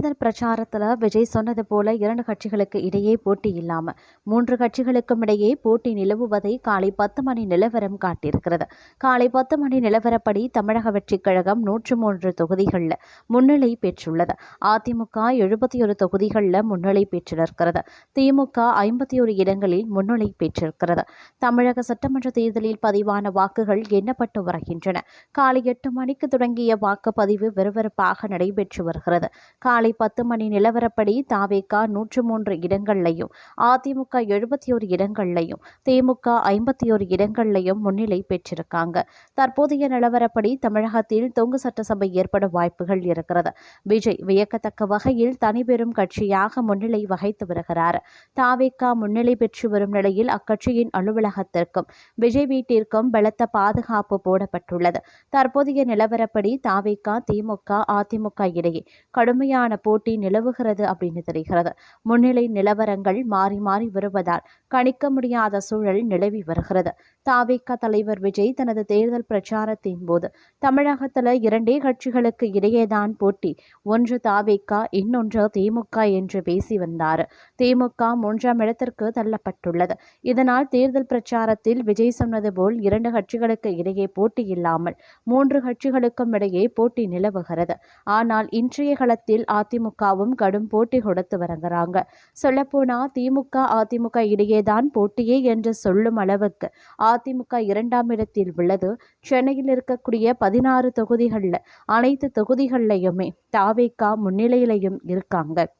தேர்தல் பிரச்சாரத்தில் விஜய் சொன்னது போல 2 கட்சிகளுக்கு இடையே போட்டி இல்லாமல் 3 கட்சிகளுக்கும் இடையே போட்டி நிலவுவதை காலை 10 மணி நிலவரம் காட்டியிருக்கிறது. காலை 10 மணி நிலவரப்படி தமிழக வெற்றிக் கழகம் 103 தொகுதிகளில் முன்னிலை பெற்றுள்ளது. அதிமுக 71 தொகுதிகளில் முன்னிலை பெற்றிருக்கிறது. திமுக 51 இடங்களில் முன்னிலை பெற்றிருக்கிறது. தமிழக சட்டமன்ற தேர்தலில் பதிவான வாக்குகள் எண்ணப்பட்டு வருகின்றன. காலை 8 மணிக்கு தொடங்கிய வாக்குப்பதிவு விறுவிறுப்பாக நடைபெற்று வருகிறது. காலை 10 மணி நிலவரப்படி தாவேகா 103 இடங்களையும், அதிமுக 71 இடங்களையும், திமுக 51 இடங்களையும் முன்னிலை பெற்றிருக்காங்க. தற்போதைய நிலவரப்படி தமிழகத்தில் தொங்கு சட்டசபை ஏற்பட வாய்ப்புகள் இருக்கிறது. விஜய் வியக்கத்தக்க வகையில் தனிபெரும் கட்சியாக முன்னிலை வகித்து வருகிறார். தாவேகா முன்னிலை பெற்று வரும் நிலையில் அக்கட்சியின் அலுவலகத்திற்கும் விஜய் வீட்டிற்கும் பலத்த பாதுகாப்பு போடப்பட்டுள்ளது. தற்போதைய நிலவரப்படி தாவேகா, திமுக, அதிமுக இடையே கடுமையான போட்டி நிலவுகிறது அப்படின்னு தெரிகிறது. முன்னிலை நிலவரங்கள் மாறி மாறி வருவதால் கணிக்க முடியாத சூழல் நிலவி வருகிறது. தாவேகா தலைவர் விஜய் தனது தேர்தல் பிரச்சாரத்தின் போது தமிழகத்தில் 2 கட்சிகளுக்கு இடையேதான் போட்டி, ஒன்று தாவேகா, இன்னொன்று திமுக என்று பேசி வந்தார். திமுக 3ஆம் இடத்திற்கு தள்ளப்பட்டுள்ளது. இதனால் தேர்தல் பிரச்சாரத்தில் விஜய் சொன்னது போல் 2 கட்சிகளுக்கு இடையே போட்டி இல்லாமல் 3 கட்சிகளுக்கும் இடையே போட்டி நிலவுகிறது. ஆனால் இன்றைய களத்தில் அதிமுகவும் கடும் போட்டி கொடுத்து வருகிறாங்க. சொல்லப்போனா திமுக, அதிமுக இடையேதான் போட்டியே என்று சொல்லும் அளவுக்கு அதிமுக 2ஆம் இடத்தில் உள்ளது. சென்னையில் இருக்கக்கூடிய 16 தொகுதிகளில் அனைத்து தொகுதிகளிலையுமே தாவேகா முன்னிலையிலையும் இருக்காங்க.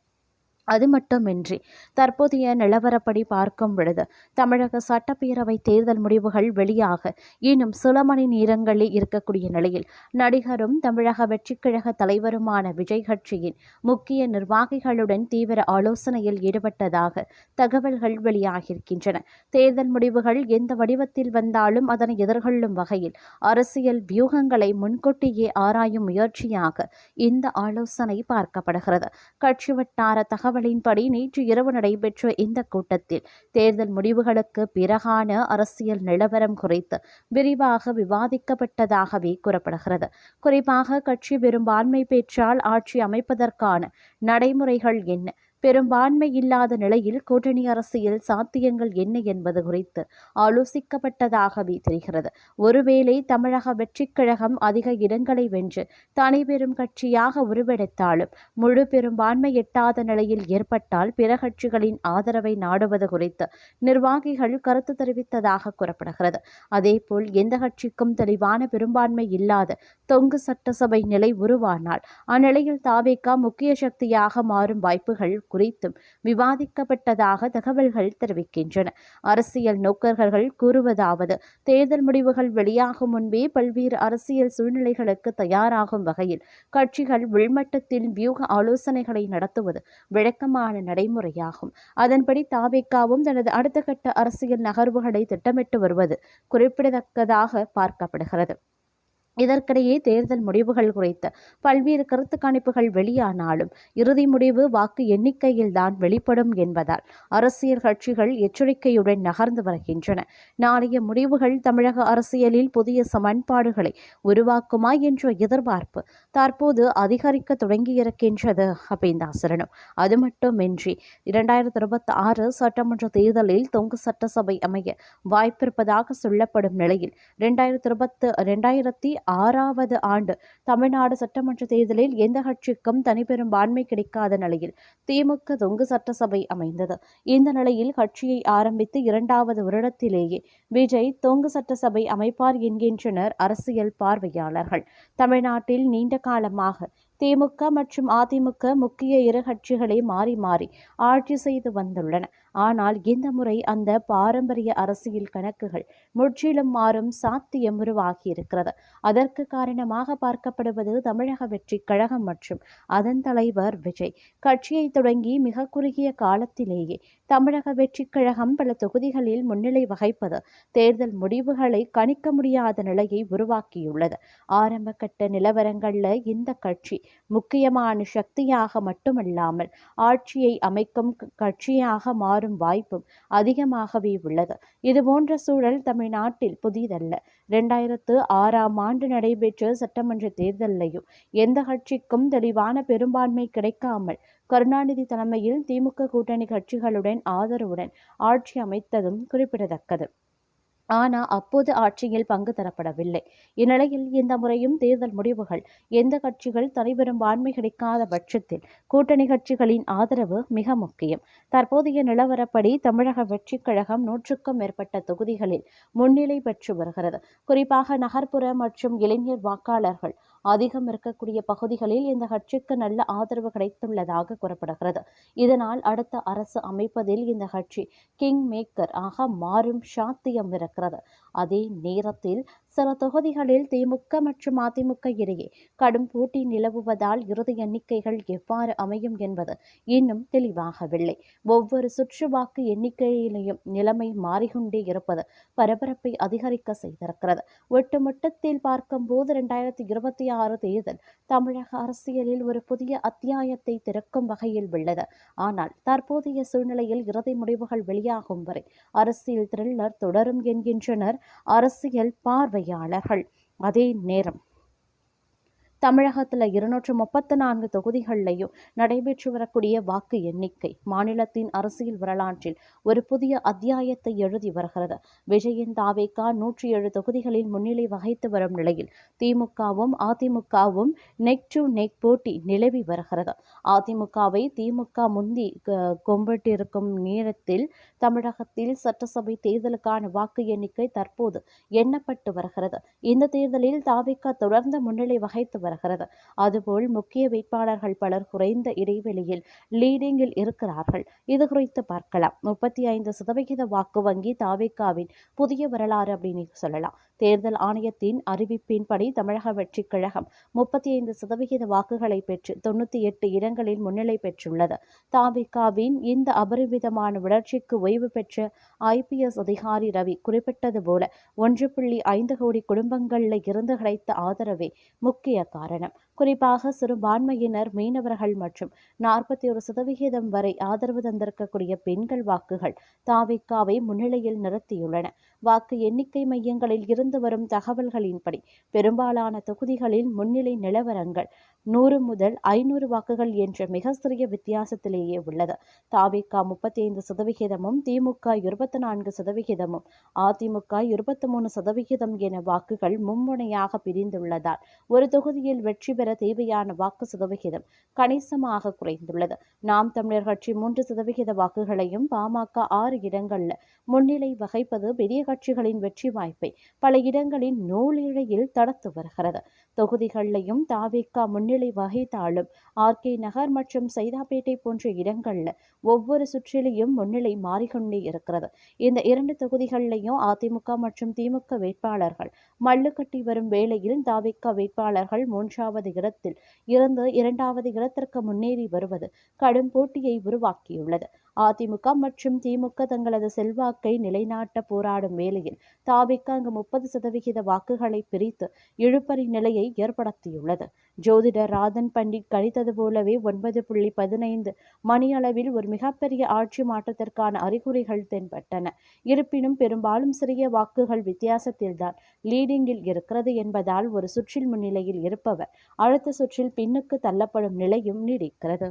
அது மட்டுமின்றி தற்போதைய நிலவரப்படி பார்க்கும் பொழுது தமிழக சட்டப்பேரவை தேர்தல் முடிவுகள் வெளியாக இன்னும் சில மணி நேரங்களில் இருக்கக்கூடிய நிலையில் நடிகரும் தமிழக வெற்றிக்கழக தலைவருமான விஜய் கட்சியின் முக்கிய நிர்வாகிகளுடன் தீவிர ஆலோசனையில் ஈடுபட்டதாக தகவல்கள் வெளியாகியிருக்கின்றன. தேர்தல் முடிவுகள் எந்த வடிவத்தில் வந்தாலும் அதனை எதிர்கொள்ளும் வகையில் அரசியல் வியூகங்களை முன்கூட்டியே ஆராயும் முயற்சியாக இந்த ஆலோசனை பார்க்கப்படுகிறது. கட்சி வட்டார தகவலின்படி நேற்று இரவு நடைபெற்ற இந்த கூட்டத்தில் தேர்தல் முடிவுகளுக்கு பிறகான அரசியல் நிலவரம் குறித்து விரிவாக விவாதிக்கப்பட்டதாகவே கூறப்படுகிறது. குறிப்பாக கட்சி பெரும்பான்மை பெற்றால் ஆட்சி அமைப்பதற்கான நடைமுறைகள் என்ன, பெரும்பான்மை இல்லாத நிலையில் கூட்டணி அரசியல் சாத்தியங்கள் என்ன என்பது குறித்து ஆலோசிக்கப்பட்டதாகவே தெரிகிறது. ஒருவேளை தமிழக வெற்றிக் கழகம் அதிக இடங்களை வென்று தனிபெரும் கட்சியாக உருவெடுத்தாலும் முழு பெரும்பான்மை எட்டாத நிலையில் ஏற்பட்டால் பிற கட்சிகளின் ஆதரவை நாடுவது குறித்து நிர்வாகிகள் கருத்து தெரிவித்ததாக கூறப்படுகிறது. அதேபோல் எந்த கட்சிக்கும் தெளிவான பெரும்பான்மை இல்லாத தொங்கு சட்டசபை நிலை உருவானால் அந்நிலையில் தாவேகா முக்கிய சக்தியாக மாறும் வாய்ப்புகள் குறித்தும் விவாதிக்கப்பட்டதாக தகவல்கள் தெரிவிக்கின்றன. அரசியல் நோக்கர்கள் கூறுவதாவது, தேர்தல் முடிவுகள் வெளியாகும் முன்பே பல்வேறு அரசியல் சூழ்நிலைகளுக்கு தயாராகும் வகையில் கட்சிகள் உள்மட்டத்தில் வியூக ஆலோசனைகளை நடத்துவது வழக்கமான நடைமுறையாகும். அதன்படி தாவேகாவும் தனது அடுத்த கட்ட அரசியல் நகர்வுகளை திட்டமிட்டு வருவது குறிப்பிடத்தக்கதாக பார்க்கப்படுகிறது. இதற்கிடையே தேர்தல் முடிவுகள் குறித்து பல்வேறு கருத்து கணிப்புகள் வெளியானாலும் இறுதி முடிவு வாக்கு எண்ணிக்கையில்தான் வெளிப்படும் என்பதால் அரசியல் கட்சிகள் எச்சரிக்கையுடன் நகர்ந்து வருகின்றன. நாளைய முடிவுகள் தமிழக அரசியலில் புதிய சமன்பாடுகளை உருவாக்குமா என்ற எதிர்பார்ப்பு தற்போது அதிகரிக்க தொடங்கியிருக்கின்றது அப்படின்னு தான் சொல்லணும். அது மட்டுமின்றி 2026 சட்டமன்ற தேர்தலில் தொங்கு சட்டசபை அமைய வாய்ப்பிருப்பதாக சொல்லப்படும் நிலையில் 2026 ஆண்டு தமிழ்நாடு சட்டமன்ற தேர்தலில் எந்த கட்சிக்கும் தனிப்பெரும்பான்மை கிடைக்காத நிலையில் திமுக தொங்கு சட்டசபை அமைந்தது. இந்த நிலையில் கட்சியை ஆரம்பித்து 2வது வருடத்திலேயே விஜய் தொங்கு சட்டசபை அமைப்பார் என்கின்றனர் அரசியல் பார்வையாளர்கள். தமிழ்நாட்டில் நீண்ட காலமாக திமுக மற்றும் அதிமுக முக்கிய 2 கட்சிகளை மாறி மாறி ஆட்சி செய்து வந்துள்ளன. ஆனால் இந்த முறை அந்த பாரம்பரிய அரசியல் கணக்குகள் முற்றிலும் மாறும் சாத்தியம் உருவாகியிருக்கிறது. அதற்கு காரணமாக பார்க்கப்படுவது தமிழக வெற்றிக் கழகம் மற்றும் அதன் தலைவர் விஜய். கட்சியை தொடங்கி மிக குறுகிய காலத்திலேயே தமிழக வெற்றிக் கழகம் பல தொகுதிகளில் முன்னிலை வகிப்பது தேர்தல் முடிவுகளை கணிக்க முடியாத நிலையை உருவாக்கியுள்ளது. ஆரம்ப கட்ட நிலவரங்களில் இந்த கட்சி முக்கியமான சக்தியாக மட்டுமல்லாமல் ஆட்சியை அமைக்கும் கட்சியாக மாறும் மாறும் வாய்ப்பும் அதிகமாகவே உள்ளது. இதுபோன்ற சூழல் தமிழ்நாட்டில் புதிதல்ல. 2006ஆம் ஆண்டு நடைபெற்ற சட்டமன்ற தேர்தலையும் எந்த கட்சிக்கும் தெளிவான பெரும்பான்மை கிடைக்காமல் கருணாநிதி தலைமையில் திமுக கூட்டணி கட்சிகளுடன் ஆதரவுடன் ஆட்சி அமைத்ததும் குறிப்பிடத்தக்கது. ஆனால் அப்போது ஆட்சியில் பங்கு தரப்படவில்லை. இந்நிலையில் இந்த முறையும் தேர்தல் முடிவுகள் எந்த கட்சிகள் தனிப்பெரும்பான்மை கிடைக்காத பட்சத்தில் கூட்டணி கட்சிகளின் ஆதரவு மிக முக்கியம். தற்போதைய நிலவரப்படி தமிழக வெற்றிக் கழகம் 100க்கும் மேற்பட்ட தொகுதிகளில் முன்னிலை பெற்று வருகிறது. குறிப்பாக நகர்ப்புற மற்றும் இளைஞர் வாக்காளர்கள் அதிகம் இருக்கக்கூடிய பகுதிகளில் இந்த கட்சிக்கு நல்ல ஆதரவு கிடைத்துள்ளதாக கூறப்படுகிறது. இதனால் அடுத்த அரசு அமைப்பதில் இந்த கட்சி கிங் மேக்கர் ஆக மாறும் சாத்தியம் இருக்கிறது. அதே நேரத்தில் சில தொகுதிகளில் திமுக மற்றும் அதிமுக இடையே கடும் போட்டி நிலவுவதால் இறுதி எண்ணிக்கைகள் எவ்வாறு அமையும் என்பது இன்னும் தெளிவாகவில்லை. ஒவ்வொரு சுற்று வாக்கு எண்ணிக்கையிலையும் நிலைமை மாறிக்கொண்டே இருப்பது பரபரப்பை அதிகரிக்க செய்திருக்கிறது. ஒட்டுமொத்தத்தில் பார்க்கும்போது 2026 தேர்தல் தமிழக அரசியலில் ஒரு புதிய அத்தியாயத்தை திறக்கும் வகையில் உள்ளது. ஆனால் தற்போதைய சூழ்நிலையில் இறுதி முடிவுகள் வெளியாகும் வரை அரசியல் த்ரில்லர் தொடரும் என்கின்றனர் அரசியல் பார்வையாளர்கள். அதே நேரம் தமிழகத்தில் 234 தொகுதிகளிலையும் நடைபெற்று வரக்கூடிய வாக்கு எண்ணிக்கை மாநிலத்தின் அரசியல் வரலாற்றில் ஒரு புதிய அத்தியாயத்தை எழுதி வருகிறது. விஜயின் தாவேகா 107 தொகுதிகளில் முன்னிலை வகித்து வரும் நிலையில் திமுகவும் அதிமுகவும் நெக் டு நெக் போட்டி நிலவி வருகிறது. அதிமுகவை திமுக முந்தி கொம்பிட்டிருக்கும் நேரத்தில் தமிழகத்தில் சட்டசபை தேர்தலுக்கான வாக்கு எண்ணிக்கை தற்போது எண்ணப்பட்டு வருகிறது. இந்த தேர்தலில் தாவேகா தொடர்ந்து முன்னிலை வகித்து வருகிறது. அதுபோல் முக்கிய வேட்பாளர்கள் பலர் குறைந்த இடைவெளியில் லீடிங்கில் இருக்கிறார்கள். இது குறித்து பார்க்கலாம். 35% வாக்கு வங்கி தாவேகாவின் புதிய வரலாறு அப்படின்னு சொல்லலாம். தேர்தல் ஆணையத்தின் அறிவிப்பின்படி தமிழக வெற்றிக் கழகம் 35% வாக்குகளை பெற்று 98 இடங்களில் முன்னிலை பெற்றுள்ளது. தாவேகாவின் இந்த அபரிமிதமான வளர்ச்சிக்கு ஓய்வு பெற்ற IPS அதிகாரி ரவி குறிப்பிட்டது போல 1.5 கோடி குடும்பங்களில் இருந்து கிடைத்த ஆதரவே முக்கிய காரணம். குறிப்பாக சிறுபான்மையினர், மீனவர்கள் மற்றும் 41% வரை ஆதரவு தந்திருக்கக்கூடிய பெண்கள் வாக்குகள் தாவேகாவை முன்னிலையில் நிறுத்தியுள்ளன. வாக்கு எண்ணிக்கை மையங்களில் இருந்து வரும் தகவல்களின்படி பெரும்பாலான தொகுதிகளில் முன்னிலை நிலவரங்கள் 100 முதல் 500 வாக்குகள் என்ற மிக சிறிய வித்தியாசத்திலேயே உள்ளது. தாவேகா 35%, திமுக 24%, அதிமுக 23% என வாக்குகள் மும்முனையாக பிரிந்துள்ளதால் ஒரு தொகுதியில் வெற்றி பெற தேவையான வாக்கு சதவிகிதம் கணிசமாக குறைந்துள்ளது. நாம் தமிழர் கட்சி 3% வாக்குகளையும் பாமக 6 இடங்களில் முன்னிலை வகிப்பது பெரிய கட்சிகளின் வெற்றி வாய்ப்பை பல இடங்களில் நூலிழையில் தடுத்து வருகிறது. தொகுதிகளிலையும் தாவேகா முன்னிலை வகித்தாலும் RK நகர் மற்றும் சைதாப்பேட்டை போன்ற இடங்களில் ஒவ்வொரு சுற்றிலையும் முன்னிலை மாறிக்கொண்டே இருக்கிறது. இந்த 2 தொகுதிகளிலையும் அதிமுக மற்றும் திமுக வேட்பாளர்கள் மல்லுக்கட்டி வரும் வேளையில் தாவேகா வேட்பாளர்கள் 3வது இடத்தில் இருந்து 2வது இடத்திற்கு முன்னேறி வருவது கடும் போட்டியை உருவாக்கியுள்ளது. அதிமுக மற்றும் திமுக தங்களது செல்வாக்கை நிலைநாட்ட போராடும் வேளையில் தாவேகா அங்கு 30% வாக்குகளை பிரித்து இழுபறி நிலையை ஏற்படுத்தியுள்ளது. ஜோதிடர் ராதன் பண்டிட் கணித்தது போலவே 9.15 மணி அளவில் ஒரு மிகப்பெரிய ஆட்சி மாற்றத்திற்கான அறிகுறிகள் தென்பட்டன. இருப்பினும் பெரும்பாலும் சிறிய வாக்குகள் வித்தியாசத்தில்தான் லீடிங்கில் இருக்கிறது என்பதால் ஒரு சுற்றில் முன்னிலையில் இருப்பவர் அடுத்த சுற்றில் பின்னுக்கு தள்ளப்படும் நிலையும் நீடிக்கிறது.